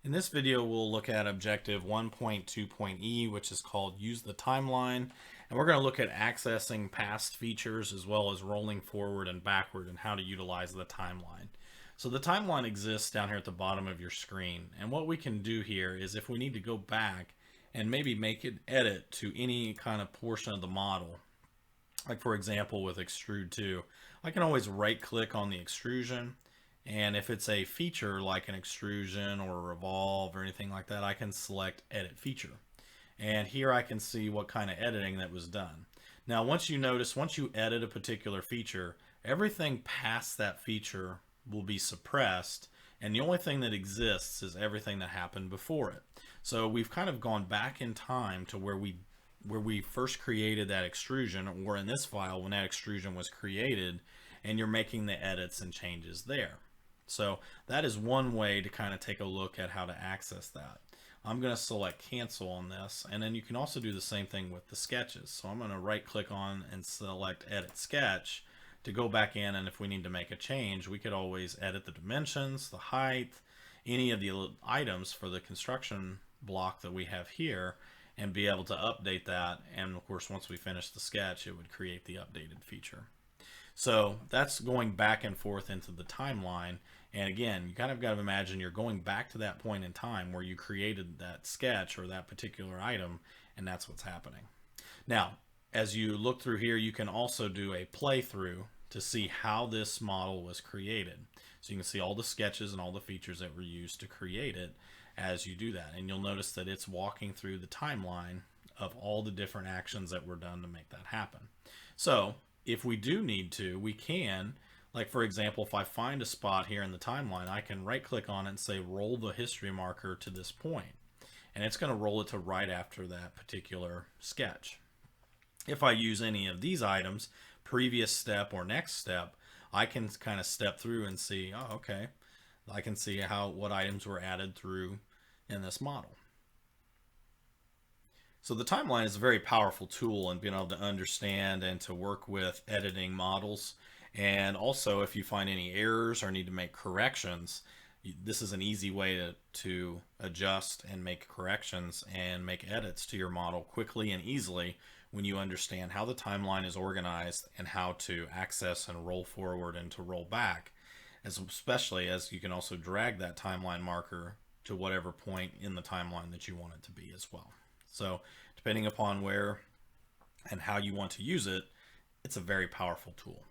In this video, we'll look at objective 1.2.e, which is called Use the Timeline. And we're going to look at accessing past features as well as rolling forward and backward and how to utilize the timeline. So the timeline exists down here at the bottom of your screen. And what we can do here is if we need to go back and maybe make an edit to any kind of portion of the model, like for example with Extrude 2, I can always right click on the extrusion. And if it's a feature like an extrusion or a revolve or anything like that, I can select edit feature. And here I can see what kind of editing that was done. Now, once you edit a particular feature, everything past that feature will be suppressed. And the only thing that exists is everything that happened before it. So we've kind of gone back in time to where we first created that extrusion, or in this file when that extrusion was created, and you're making the edits and changes there. So that is one way to kind of take a look at how to access that. I'm going to select cancel on this, and then you can also do the same thing with the sketches. So I'm going to right click on and select edit sketch to go back in, and if we need to make a change, we could always edit the dimensions, the height, any of the items for the construction block that we have here, and be able to update that. And of course, once we finish the sketch, it would create the updated feature. So that's going back and forth into the timeline. And again, you kind of got to imagine you're going back to that point in time where you created that sketch or that particular item, and that's what's happening. Now, as you look through here, you can also do a playthrough to see how this model was created. So you can see all the sketches and all the features that were used to create it as you do that. And you'll notice that it's walking through the timeline of all the different actions that were done to make that happen. So if we do need to, we can, like for example, if I find a spot here in the timeline, I can right click on it and say roll the history marker to this point, and it's going to roll it to right after that particular sketch. If I use any of these items, previous step or next step, I can kind of step through and see, oh, okay, I can see what items were added through in this model. So the timeline is a very powerful tool in being able to understand and to work with editing models. And also, if you find any errors or need to make corrections, this is an easy way to adjust and make corrections and make edits to your model quickly and easily when you understand how the timeline is organized and how to access and roll forward and to roll back, especially as you can also drag that timeline marker to whatever point in the timeline that you want it to be as well. So depending upon where and how you want to use it, it's a very powerful tool.